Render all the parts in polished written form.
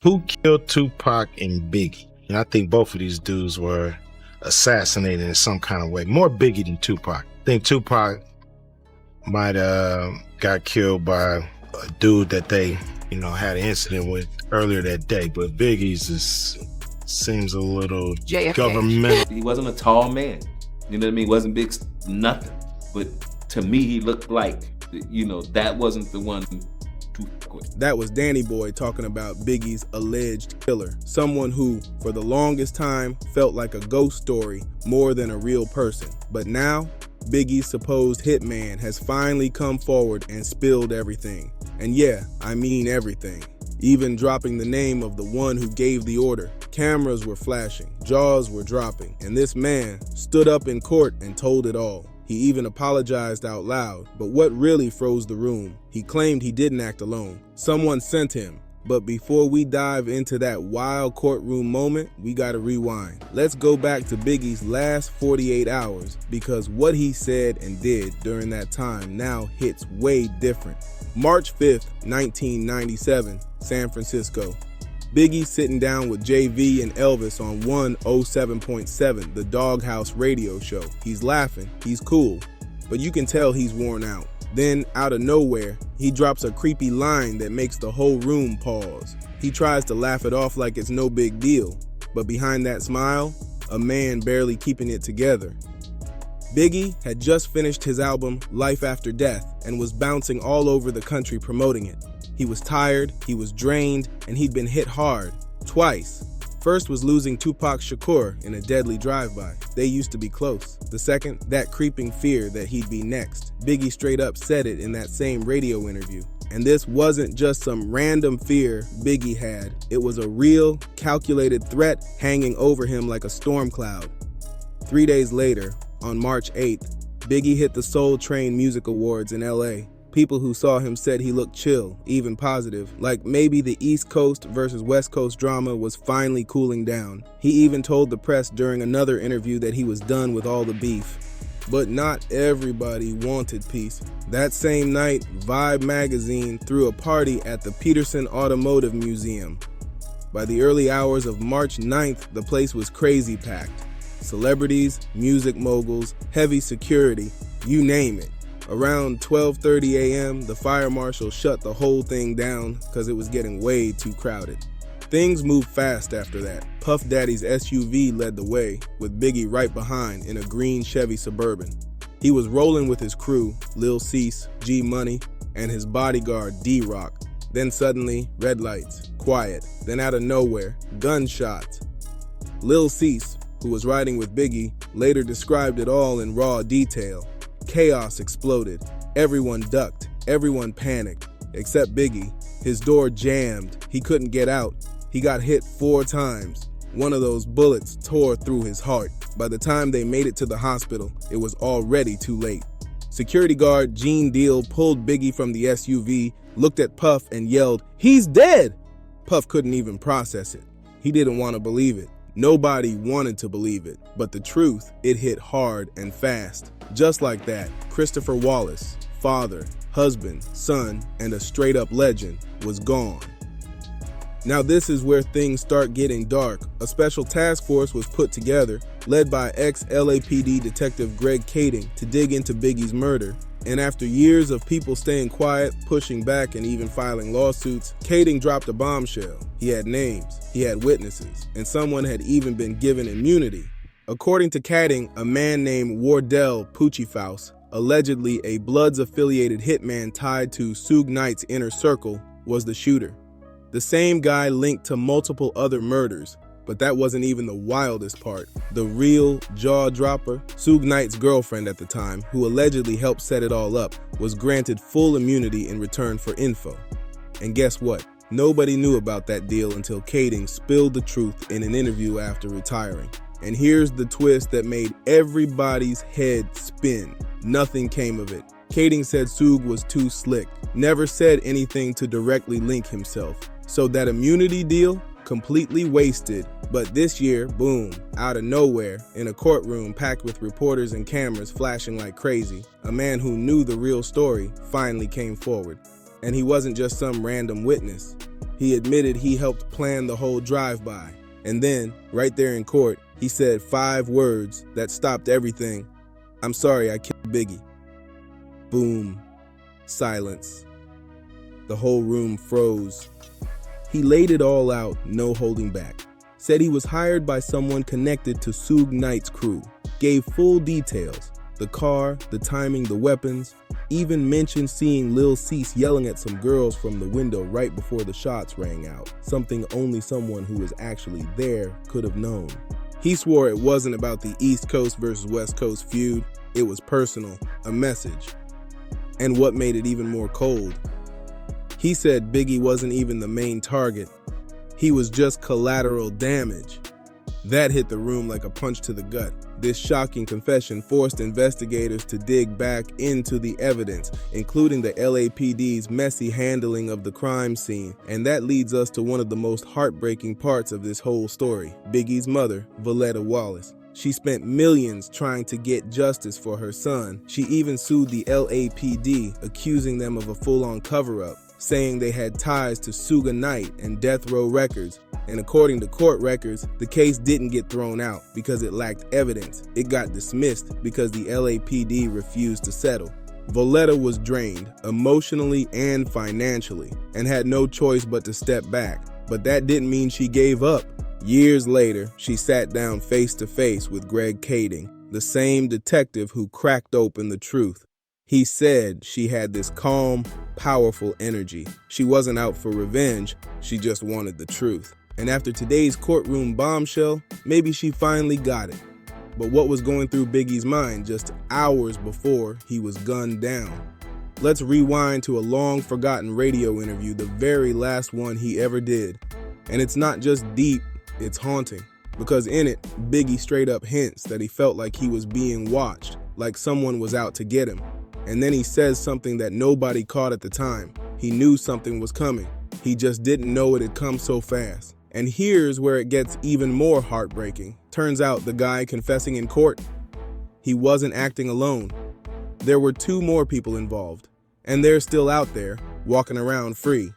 Who killed Tupac and Biggie? And I think both of these dudes were assassinated in some kind of way. More Biggie than Tupac. I think Tupac might got killed by a dude that they, had an incident with earlier that day. But Biggie's seems a little JFK. Governmental. He wasn't a tall man. You know what I mean? He wasn't big, nothing. But to me, he looked like, that wasn't the one. That was Danny Boy talking about Biggie's alleged killer. Someone who, for the longest time, felt like a ghost story more than a real person. But now, Biggie's supposed hitman has finally come forward and spilled everything. And yeah, I mean everything. Even dropping the name of the one who gave the order. Cameras were flashing, jaws were dropping, and this man stood up in court and told it all. He even apologized out loud, but what really froze the room? He claimed he didn't act alone. Someone sent him. But before we dive into that wild courtroom moment, we gotta rewind. Let's go back to Biggie's last 48 hours, because what he said and did during that time now hits way different. March 5th, 1997, San Francisco. Biggie sitting down with JV and Elvis on 107.7, the Doghouse radio show. He's laughing, he's cool, but you can tell he's worn out. Then, out of nowhere, he drops a creepy line that makes the whole room pause. He tries to laugh it off like it's no big deal, but behind that smile, a man barely keeping it together. Biggie had just finished his album, Life After Death, and was bouncing all over the country promoting it. He was tired, he was drained, and he'd been hit hard, twice. First was losing Tupac Shakur in a deadly drive-by. They used to be close. The second, that creeping fear that he'd be next. Biggie straight up said it in that same radio interview. And this wasn't just some random fear Biggie had. It was a real, calculated threat hanging over him like a storm cloud. 3 days later, on March 8th, Biggie hit the Soul Train Music Awards in LA. People who saw him said he looked chill, even positive, like maybe the East Coast versus West Coast drama was finally cooling down. He even told the press during another interview that he was done with all the beef. But not everybody wanted peace. That same night, Vibe magazine threw a party at the Peterson Automotive Museum. By the early hours of March 9th, the place was crazy packed. Celebrities, music moguls, heavy security, you name it. Around 12:30 a.m., the fire marshal shut the whole thing down because it was getting way too crowded. Things moved fast after that. Puff Daddy's SUV led the way, with Biggie right behind in a green Chevy Suburban. He was rolling with his crew, Lil Cease, G Money, and his bodyguard D-Rock. Then suddenly, red lights, quiet, then out of nowhere, gunshots. Lil Cease, who was riding with Biggie, later described it all in raw detail. Chaos exploded. Everyone ducked. Everyone panicked. Except Biggie. His door jammed. He couldn't get out. He got hit 4 times. One of those bullets tore through his heart. By the time they made it to the hospital, it was already too late. Security guard Gene Deal pulled Biggie from the SUV, looked at Puff and yelled, "He's dead!" Puff couldn't even process it. He didn't want to believe it. Nobody wanted to believe it, but the truth, it hit hard and fast. Just like that, Christopher Wallace, father, husband, son, and a straight-up legend, was gone. Now this is where things start getting dark. A special task force was put together, led by ex-LAPD detective Greg Kading, to dig into Biggie's murder. And after years of people staying quiet, pushing back, and even filing lawsuits, Kading dropped a bombshell. He had names, he had witnesses, and someone had even been given immunity. According to Kading, a man named Wardell Puccifaus, allegedly a Bloods-affiliated hitman tied to Suge Knight's inner circle, was the shooter. The same guy linked to multiple other murders, but that wasn't even the wildest part. The real jaw-dropper, Suge Knight's girlfriend at the time, who allegedly helped set it all up, was granted full immunity in return for info. And guess what? Nobody knew about that deal until Kading spilled the truth in an interview after retiring. And here's the twist that made everybody's head spin. Nothing came of it. Kading said Suge was too slick, never said anything to directly link himself. So that immunity deal, completely wasted. But this year, boom, out of nowhere, in a courtroom packed with reporters and cameras flashing like crazy, a man who knew the real story finally came forward. And he wasn't just some random witness. He admitted he helped plan the whole drive-by. And then, right there in court, he said 5 words that stopped everything. "I'm sorry I killed Biggie." Boom. Silence. The whole room froze. He laid it all out, no holding back. Said he was hired by someone connected to Suge Knight's crew. Gave full details. The car, the timing, the weapons. Even mentioned seeing Lil Cease yelling at some girls from the window right before the shots rang out. Something only someone who was actually there could have known. He swore it wasn't about the East Coast versus West Coast feud. It was personal, a message. And what made it even more cold? He said Biggie wasn't even the main target. He was just collateral damage. That hit the room like a punch to the gut. This shocking confession forced investigators to dig back into the evidence, including the LAPD's messy handling of the crime scene. And that leads us to one of the most heartbreaking parts of this whole story. Biggie's mother, Voletta Wallace. She spent millions trying to get justice for her son. She even sued the LAPD, accusing them of a full-on cover-up, saying they had ties to Suge Knight and Death Row Records. And according to court records, the case didn't get thrown out because it lacked evidence. It got dismissed because the LAPD refused to settle. Voletta was drained, emotionally and financially, and had no choice but to step back. But that didn't mean she gave up. Years later, she sat down face to face with Greg Kading, the same detective who cracked open the truth. He said she had this calm, powerful energy. She wasn't out for revenge, she just wanted the truth. And after today's courtroom bombshell, maybe she finally got it. But what was going through Biggie's mind just hours before he was gunned down? Let's rewind to a long-forgotten radio interview, the very last one he ever did. And it's not just deep, it's haunting. Because in it, Biggie straight up hints that he felt like he was being watched, like someone was out to get him. And then he says something that nobody caught at the time. He knew something was coming. He just didn't know it had come so fast. And here's where it gets even more heartbreaking. Turns out the guy confessing in court, he wasn't acting alone. There were 2 more people involved, and they're still out there, walking around free.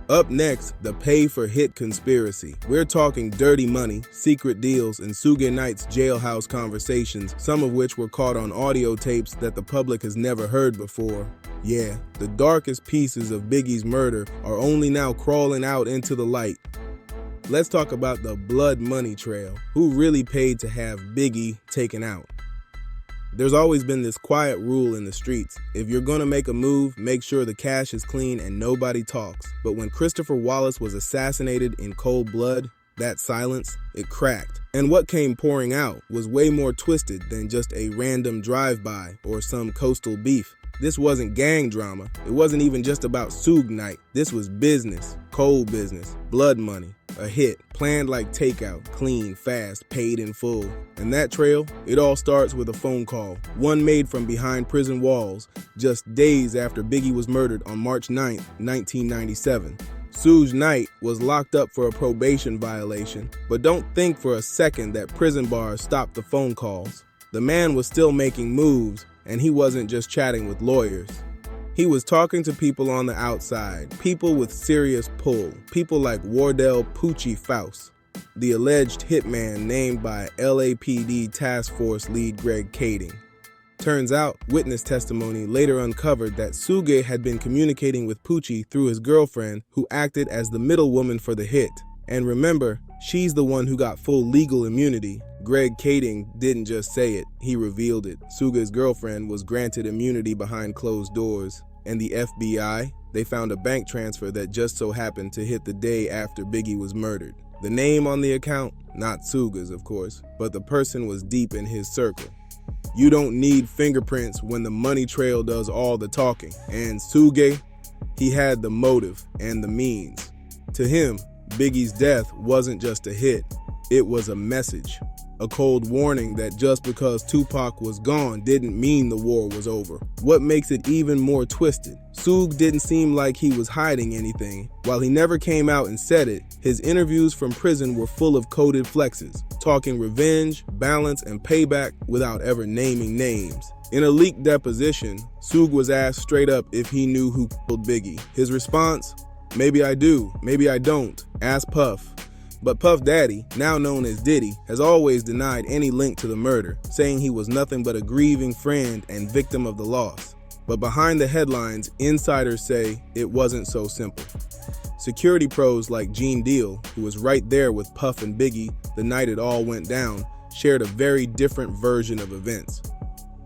Up next, the pay-for-hit conspiracy. We're talking dirty money, secret deals, and Suge Knight's jailhouse conversations, some of which were caught on audio tapes that the public has never heard before. Yeah, the darkest pieces of Biggie's murder are only now crawling out into the light. Let's talk about the blood money trail. Who really paid to have Biggie taken out? There's always been this quiet rule in the streets. If you're gonna make a move, make sure the cash is clean and nobody talks. But when Christopher Wallace was assassinated in cold blood, that silence, it cracked. And what came pouring out was way more twisted than just a random drive-by or some coastal beef. This wasn't gang drama. It wasn't even just about Suge Knight. This was business, cold business, blood money. A hit, planned like takeout, clean, fast, paid in full. And that trail, it all starts with a phone call, one made from behind prison walls, just days after Biggie was murdered on March 9th, 1997. Suge Knight was locked up for a probation violation, but don't think for a second that prison bars stopped the phone calls. The man was still making moves, and he wasn't just chatting with lawyers. He was talking to people on the outside, people with serious pull, people like Wardell Poochie Faust, the alleged hitman named by LAPD Task Force lead Greg Kading. Turns out, witness testimony later uncovered that Suge had been communicating with Poochie through his girlfriend, who acted as the middlewoman for the hit. And remember, she's the one who got full legal immunity. Greg Kading didn't just say it, he revealed it. Suge's girlfriend was granted immunity behind closed doors. And the FBI, they found a bank transfer that just so happened to hit the day after Biggie was murdered. The name on the account, not Suge's of course, but the person was deep in his circle. You don't need fingerprints when the money trail does all the talking. And Suge, he had the motive and the means. To him, Biggie's death wasn't just a hit, it was a message. A cold warning that just because Tupac was gone didn't mean the war was over. What makes it even more twisted? Suge didn't seem like he was hiding anything. While he never came out and said it, his interviews from prison were full of coded flexes, talking revenge, balance, and payback without ever naming names. In a leaked deposition, Suge was asked straight up if he knew who killed Biggie. His response? Maybe I do, maybe I don't, asked Puff. But Puff Daddy, now known as Diddy, has always denied any link to the murder, saying he was nothing but a grieving friend and victim of the loss. But behind the headlines, insiders say it wasn't so simple. Security pros like Gene Deal, who was right there with Puff and Biggie the night it all went down, shared a very different version of events.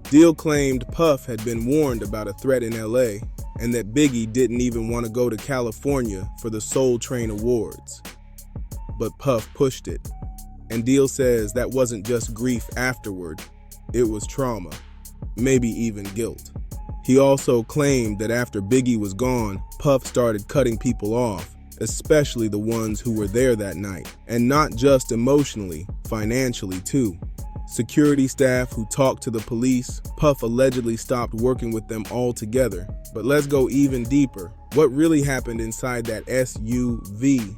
Deal claimed Puff had been warned about a threat in LA and that Biggie didn't even want to go to California for the Soul Train Awards. But Puff pushed it. And Deal says that wasn't just grief afterward, it was trauma, maybe even guilt. He also claimed that after Biggie was gone, Puff started cutting people off, especially the ones who were there that night, and not just emotionally, financially too. Security staff who talked to the police, Puff allegedly stopped working with them altogether. But let's go even deeper. What really happened inside that SUV?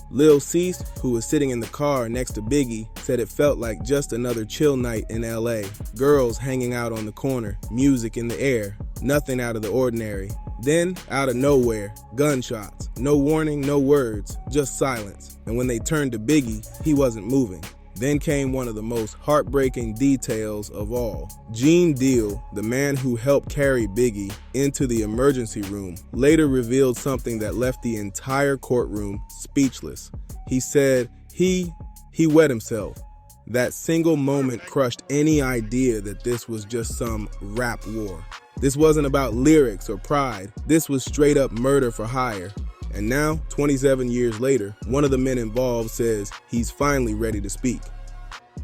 Lil Cease, who was sitting in the car next to Biggie, said it felt like just another chill night in LA. Girls hanging out on the corner, music in the air, nothing out of the ordinary. Then, out of nowhere, gunshots. No warning, no words, just silence. And when they turned to Biggie, he wasn't moving. Then came one of the most heartbreaking details of all. Gene Deal, the man who helped carry Biggie into the emergency room, later revealed something that left the entire courtroom speechless. He said he wet himself. That single moment crushed any idea that this was just some rap war. This wasn't about lyrics or pride. This was straight up murder for hire. And now, 27 years later, one of the men involved says he's finally ready to speak.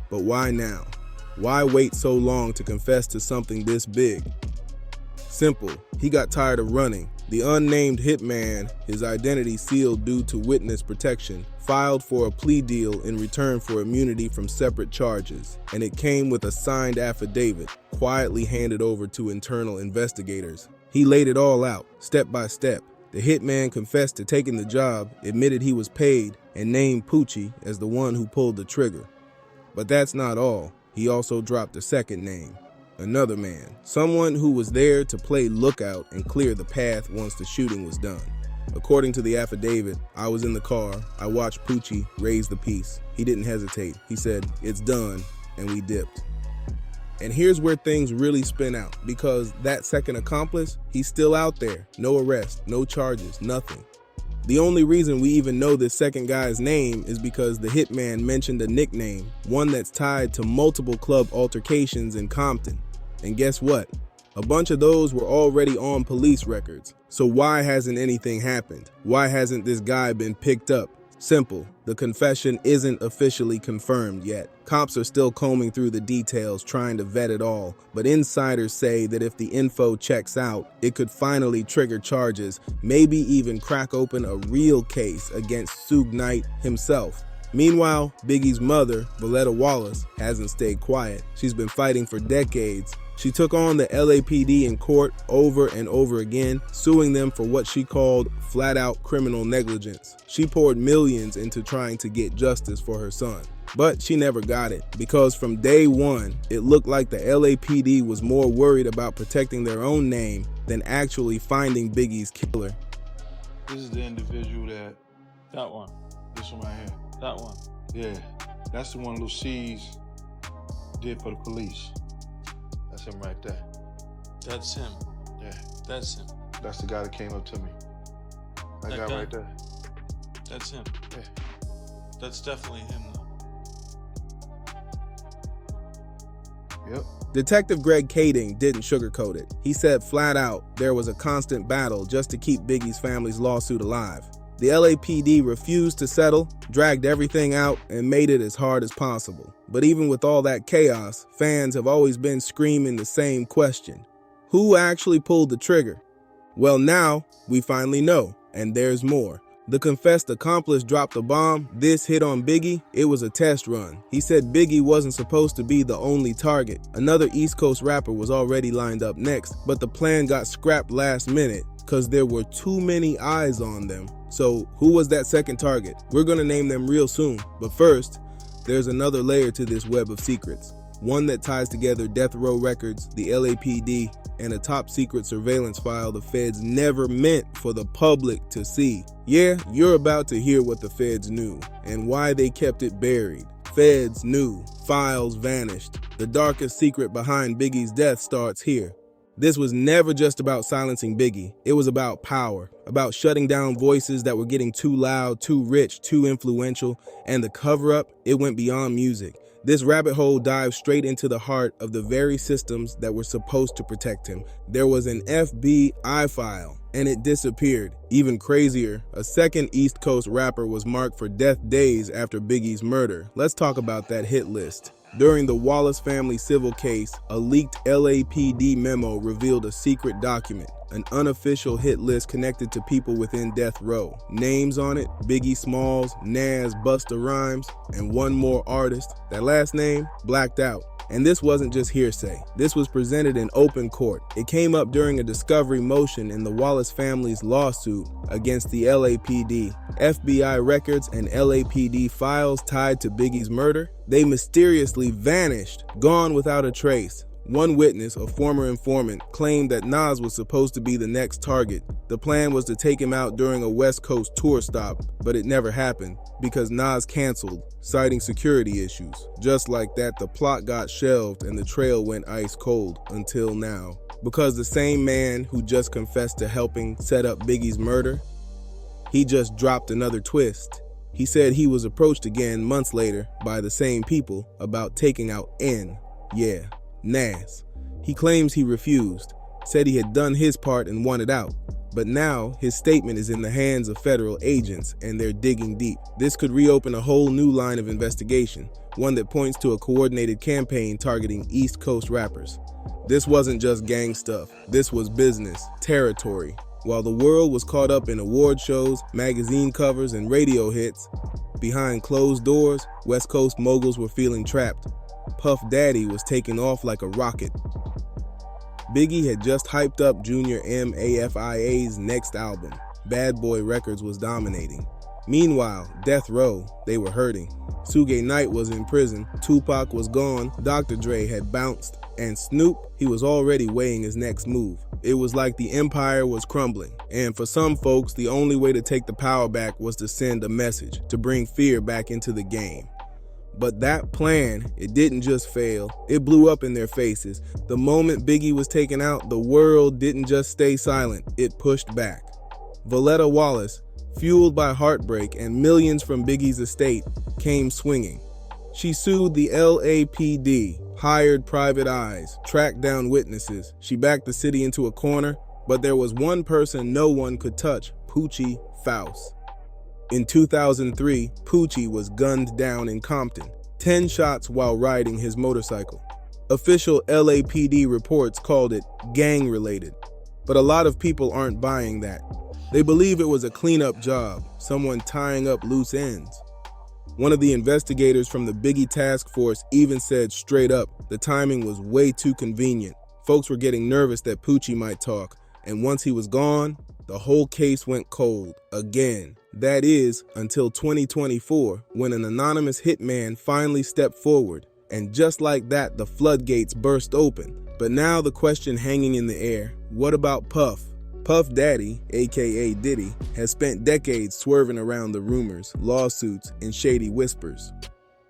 But why now? Why wait so long to confess to something this big? Simple, he got tired of running. The unnamed hitman, his identity sealed due to witness protection, filed for a plea deal in return for immunity from separate charges, and it came with a signed affidavit, quietly handed over to internal investigators. He laid it all out, step by step. The hitman confessed to taking the job, admitted he was paid, and named Poochie as the one who pulled the trigger. But that's not all. He also dropped a second name. Another man. Someone who was there to play lookout and clear the path once the shooting was done. According to the affidavit, I was in the car. I watched Poochie raise the piece. He didn't hesitate. He said, "It's done," and we dipped. And here's where things really spin out, because that second accomplice, he's still out there. No arrest, no charges, nothing. The only reason we even know this second guy's name is because the hitman mentioned a nickname, one that's tied to multiple club altercations in Compton. And guess what? A bunch of those were already on police records. So why hasn't anything happened? Why hasn't this guy been picked up? Simple, the confession isn't officially confirmed yet. Cops are still combing through the details, trying to vet it all, but insiders say that if the info checks out, it could finally trigger charges, maybe even crack open a real case against Suge Knight himself. Meanwhile, Biggie's mother, Valletta Wallace, hasn't stayed quiet. She's been fighting for decades. She took on the LAPD in court over and over again, suing them for what she called flat-out criminal negligence. She poured millions into trying to get justice for her son. But she never got it, because from day one, it looked like the LAPD was more worried about protecting their own name than actually finding Biggie's killer. This is the individual that... That one. This one right here. That one. Yeah, that's the one Lucy's did for the police. That's him right there. That's him. Yeah. That's him. That's the guy that came up to me. That guy right there. That's him. Yeah. That's definitely him, though. Yep. Detective Greg Kading didn't sugarcoat it. He said flat out there was a constant battle just to keep Biggie's family's lawsuit alive. The LAPD refused to settle, dragged everything out, and made it as hard as possible. But even with all that chaos, fans have always been screaming the same question. Who actually pulled the trigger? Well, now we finally know, and there's more. The confessed accomplice dropped the bomb. This hit on Biggie, it was a test run. He said Biggie wasn't supposed to be the only target. Another East Coast rapper was already lined up next, but the plan got scrapped last minute because there were too many eyes on them. So who was that second target? We're gonna name them real soon, but first, there's another layer to this web of secrets. one that ties together death row records, the LAPD, and a top-secret surveillance file the feds never meant for the public to see. Yeah, you're about to hear what the feds knew and why they kept it buried. Feds knew. Files vanished. The darkest secret behind Biggie's death starts here. This was never just about silencing Biggie. It was about power, about shutting down voices that were getting too loud, too rich, too influential, and the cover-up, it went beyond music. This rabbit hole dived straight into the heart of the very systems that were supposed to protect him. There was an FBI file, and it disappeared. Even crazier, a second East Coast rapper was marked for death days after Biggie's murder. Let's talk about that hit list. During the Wallace family civil case, a leaked LAPD memo revealed a secret document, an unofficial hit list connected to people within death row. Names on it: Biggie Smalls, Nas, Busta Rhymes, and one more artist. That last name, blacked out. And this wasn't just hearsay. This was presented in open court. It came up during a discovery motion in the Wallace family's lawsuit against the LAPD. FBI records and LAPD files tied to Biggie's murder, they mysteriously vanished, gone without a trace. One witness, a former informant, claimed that Nas was supposed to be the next target. The plan was to take him out during a West Coast tour stop, but it never happened because Nas canceled, citing security issues. Just like that, the plot got shelved and the trail went ice cold until now. Because the same man who just confessed to helping set up Biggie's murder, he just dropped another twist. He said he was approached again months later by the same people about taking out N. Yeah, Nas. He claims he refused, said he had done his part and wanted out. But now his statement is in the hands of federal agents and they're digging deep. This could reopen a whole new line of investigation, one that points to a coordinated campaign targeting East Coast rappers. This wasn't just gang stuff. This was business, territory. While the world was caught up in award shows, magazine covers, and radio hits, behind closed doors, West Coast moguls were feeling trapped. Puff Daddy was taking off like a rocket. Biggie had just hyped up Junior M.A.F.I.A.'s next album. Bad Boy Records was dominating. Meanwhile, Death Row, they were hurting. Suge Knight was in prison, Tupac was gone, Dr. Dre had bounced, and Snoop, he was already weighing his next move. It was like the empire was crumbling, and for some folks, the only way to take the power back was to send a message, to bring fear back into the game. But that plan, it didn't just fail, it blew up in their faces. The moment Biggie was taken out, the world didn't just stay silent, it pushed back. Voletta Wallace, fueled by heartbreak and millions from Biggie's estate, came swinging. She sued the LAPD, hired private eyes, tracked down witnesses. She backed the city into a corner, but there was one person no one could touch: Poochie Faust. In 2003, Poochie was gunned down in Compton, 10 shots while riding his motorcycle. Official LAPD reports called it gang-related, but a lot of people aren't buying that. They believe it was a cleanup job, someone tying up loose ends. One of the investigators from the Biggie task force even said straight up the timing was way too convenient. Folks were getting nervous that Poochie might talk, and once he was gone, the whole case went cold again. That is, until 2024, when an anonymous hitman finally stepped forward. And just like that, the floodgates burst open. But now the question hanging in the air, what about Puff? Puff Daddy, aka Diddy, has spent decades swerving around the rumors, lawsuits, and shady whispers.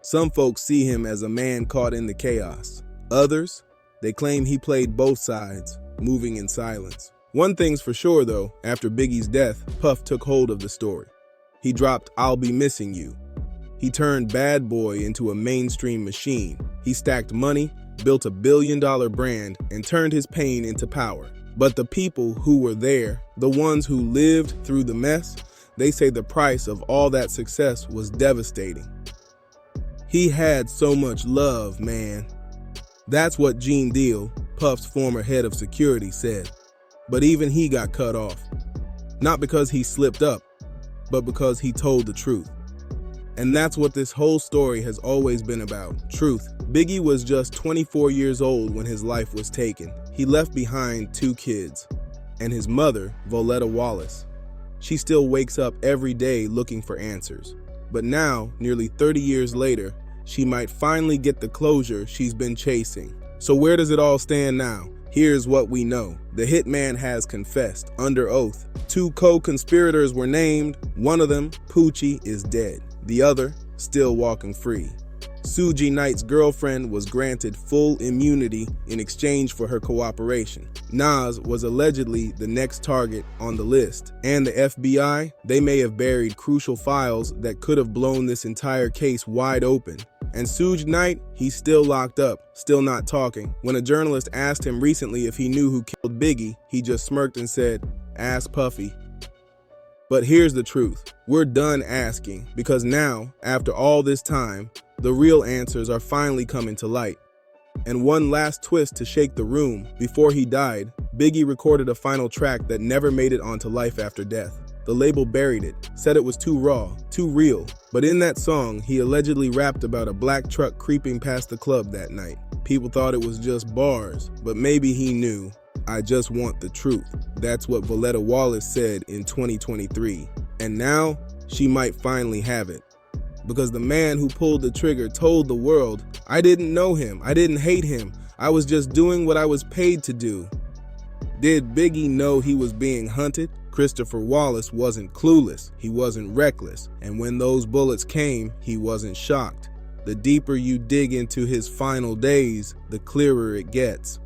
Some folks see him as a man caught in the chaos. Others, they claim he played both sides, moving in silence. One thing's for sure though, after Biggie's death, Puff took hold of the story. He dropped "I'll Be Missing You." He turned Bad Boy into a mainstream machine. He stacked money, built a billion-dollar brand, and turned his pain into power. But the people who were there, the ones who lived through the mess, they say the price of all that success was devastating. He had so much love, man. That's what Gene Deal, Puff's former head of security, said. But even he got cut off. Not because he slipped up, but because he told the truth. And that's what this whole story has always been about, truth. Biggie was just 24 years old when his life was taken. He left behind 2 kids, and his mother, Voletta Wallace. She still wakes up every day looking for answers. But now, nearly 30 years later, she might finally get the closure she's been chasing. So where does it all stand now? Here's what we know. The hitman has confessed under oath. 2 co-conspirators were named. One of them, Poochie, is dead. The other, still walking free. Suge Knight's girlfriend was granted full immunity in exchange for her cooperation. Nas was allegedly the next target on the list, and the FBI, they may have buried crucial files that could have blown this entire case wide open. And Suge Knight, he's still locked up, still not talking. When a journalist asked him recently if he knew who killed Biggie, he just smirked and said, "Ask Puffy." But here's the truth. We're done asking, because now, after all this time, the real answers are finally coming to light. And one last twist to shake the room. Before he died, Biggie recorded a final track that never made it onto Life After Death. The label buried it, said it was too raw, too real. But in that song, he allegedly rapped about a black truck creeping past the club that night. People thought it was just bars, but maybe he knew. I just want the truth. That's what Valletta Wallace said in 2023. And now, she might finally have it. Because the man who pulled the trigger told the world, "I didn't know him, I didn't hate him, I was just doing what I was paid to do." Did Biggie know he was being hunted? Christopher Wallace wasn't clueless, he wasn't reckless, and when those bullets came, he wasn't shocked. The deeper you dig into his final days, the clearer it gets.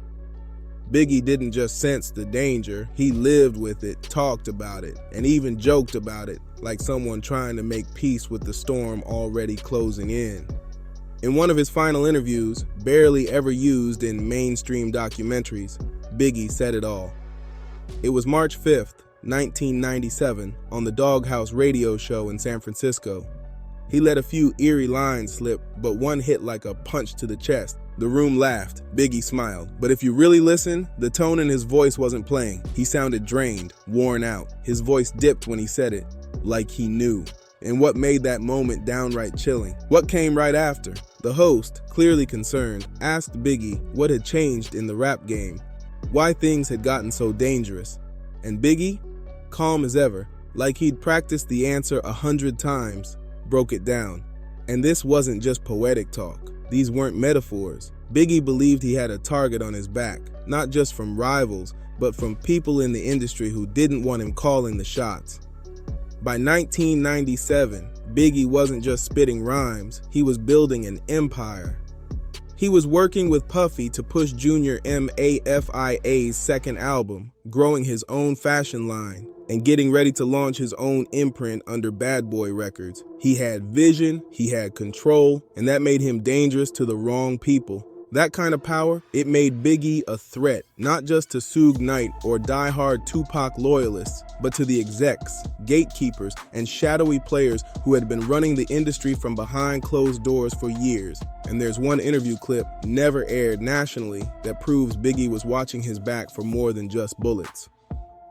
Biggie didn't just sense the danger, he lived with it, talked about it, and even joked about it, like someone trying to make peace with the storm already closing in. In one of his final interviews, barely ever used in mainstream documentaries, Biggie said it all. It was March 5th, 1997, on the Doghouse radio show in San Francisco. He let a few eerie lines slip, but one hit like a punch to the chest. The room laughed, Biggie smiled, but if you really listen, the tone in his voice wasn't playing. He sounded drained, worn out. His voice dipped when he said it, like he knew. And what made that moment downright chilling? What came right after? The host, clearly concerned, asked Biggie what had changed in the rap game, why things had gotten so dangerous. And Biggie, calm as ever, like he'd practiced the answer 100 times, broke it down. And this wasn't just poetic talk. These weren't metaphors. Biggie believed he had a target on his back, not just from rivals, but from people in the industry who didn't want him calling the shots. By 1997, Biggie wasn't just spitting rhymes, he was building an empire. He was working with Puffy to push Junior MAFIA's second album, growing his own fashion line, and getting ready to launch his own imprint under Bad Boy Records. He had vision, he had control, and that made him dangerous to the wrong people. That kind of power, it made Biggie a threat, not just to Suge Knight or die-hard Tupac loyalists, but to the execs, gatekeepers, and shadowy players who had been running the industry from behind closed doors for years. And there's one interview clip, never aired nationally, that proves Biggie was watching his back for more than just bullets.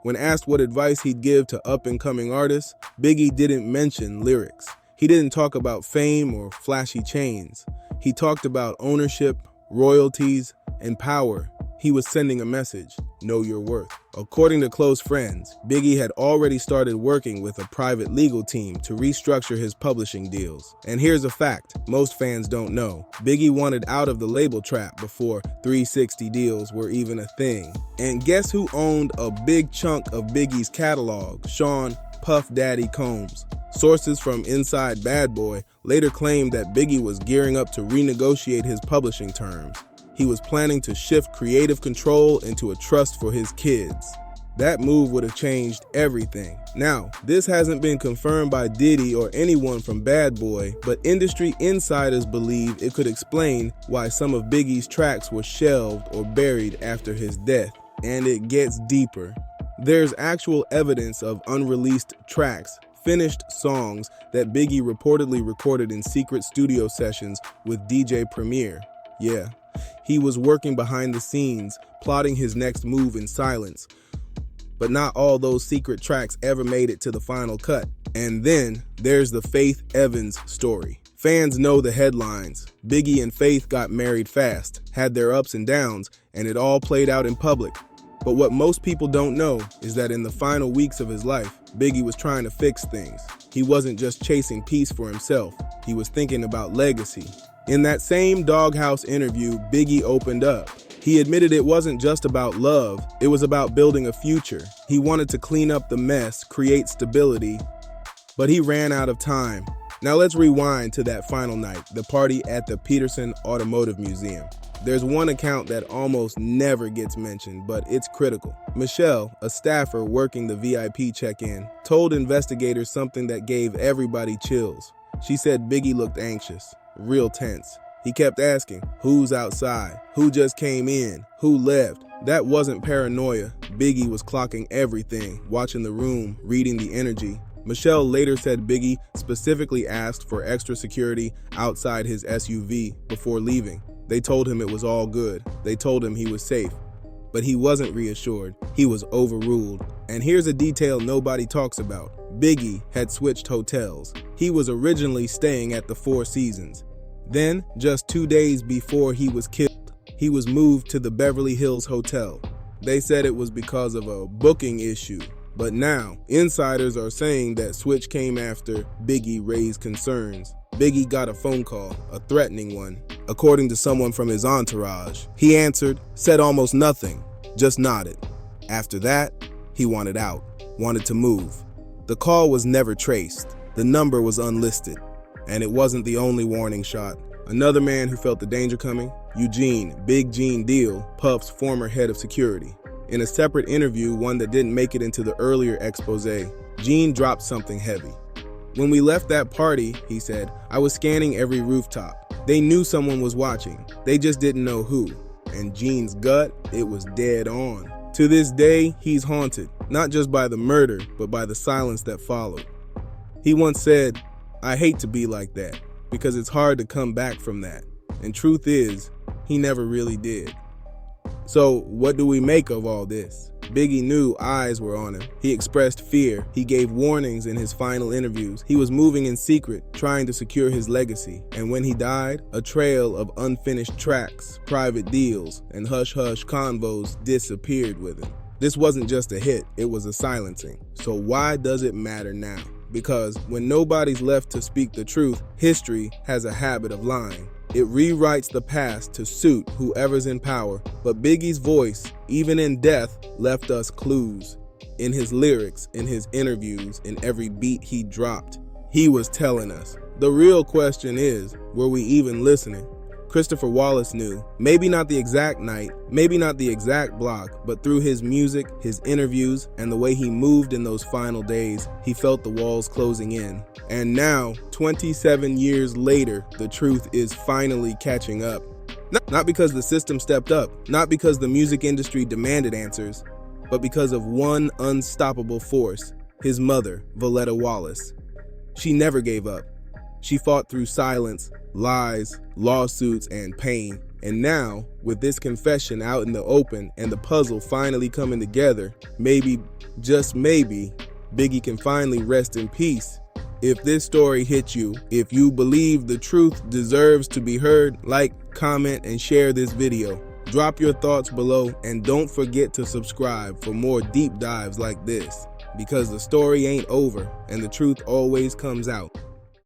When asked what advice he'd give to up-and-coming artists, Biggie didn't mention lyrics. He didn't talk about fame or flashy chains. He talked about ownership, royalties, and power. He was sending a message, know your worth. According to close friends, Biggie had already started working with a private legal team to restructure his publishing deals. And here's a fact most fans don't know. Biggie wanted out of the label trap before 360 deals were even a thing. And guess who owned a big chunk of Biggie's catalog? Sean Puff Daddy Combs. Sources from inside Bad Boy later claimed that Biggie was gearing up to renegotiate his publishing terms. He was planning to shift creative control into a trust for his kids. That move would have changed everything. Now, this hasn't been confirmed by Diddy or anyone from Bad Boy, but industry insiders believe it could explain why some of Biggie's tracks were shelved or buried after his death. And it gets deeper. There's actual evidence of unreleased tracks, finished songs that Biggie reportedly recorded in secret studio sessions with DJ Premier. Yeah, he was working behind the scenes, plotting his next move in silence. But not all those secret tracks ever made it to the final cut. And then there's the Faith Evans story. Fans know the headlines. Biggie and Faith got married fast, had their ups and downs, and it all played out in public. But what most people don't know is that in the final weeks of his life, Biggie was trying to fix things. He wasn't just chasing peace for himself. He was thinking about legacy. In that same Doghouse interview, Biggie opened up. He admitted it wasn't just about love, it was about building a future. He wanted to clean up the mess, create stability, but he ran out of time. Now let's rewind to that final night, the party at the Peterson Automotive Museum. There's one account that almost never gets mentioned, but it's critical. Michelle, a staffer working the VIP check-in, told investigators something that gave everybody chills. She said Biggie looked anxious, real tense. He kept asking, who's outside? Who just came in? Who left? That wasn't paranoia. Biggie was clocking everything, watching the room, reading the energy. Michelle later said Biggie specifically asked for extra security outside his SUV before leaving. They told him it was all good. They told him he was safe. But he wasn't reassured. He was overruled. And here's a detail nobody talks about. Biggie had switched hotels. He was originally staying at the Four Seasons. Then, just 2 days before he was killed, he was moved to the Beverly Hills Hotel. They said it was because of a booking issue. But now, insiders are saying that switch came after Biggie raised concerns. Biggie got a phone call, a threatening one, according to someone from his entourage. He answered, said almost nothing, just nodded. After that, he wanted out, wanted to move. The call was never traced. The number was unlisted. And it wasn't the only warning shot. Another man who felt the danger coming, Eugene, Big Gene Deal, Puff's former head of security. In a separate interview, one that didn't make it into the earlier expose, Gene dropped something heavy. When we left that party, he said, I was scanning every rooftop. They knew someone was watching. They just didn't know who. And Gene's gut, it was dead on. To this day, he's haunted, not just by the murder, but by the silence that followed. He once said, I hate to be like that, because it's hard to come back from that. And truth is, he never really did. So what do we make of all this? Biggie knew eyes were on him. He expressed fear. He gave warnings in his final interviews. He was moving in secret, trying to secure his legacy. And when he died, a trail of unfinished tracks, private deals, and hush-hush convos disappeared with him. This wasn't just a hit, it was a silencing. So why does it matter now? Because when nobody's left to speak the truth, history has a habit of lying. It rewrites the past to suit whoever's in power, but Biggie's voice, even in death, left us clues. In his lyrics, in his interviews, in every beat he dropped, he was telling us. The real question is, were we even listening? Christopher Wallace knew, maybe not the exact night, maybe not the exact block, but through his music, his interviews, and the way he moved in those final days, he felt the walls closing in. And now, 27 years later, the truth is finally catching up. Not because the system stepped up, not because the music industry demanded answers, but because of one unstoppable force, his mother, Voletta Wallace. She never gave up. She fought through silence, lies, lawsuits, and pain. And now, with this confession out in the open and the puzzle finally coming together, maybe, just maybe, Biggie can finally rest in peace. If this story hit you, if you believe the truth deserves to be heard, like, comment, and share this video. Drop your thoughts below, and don't forget to subscribe for more deep dives like this, because the story ain't over and the truth always comes out.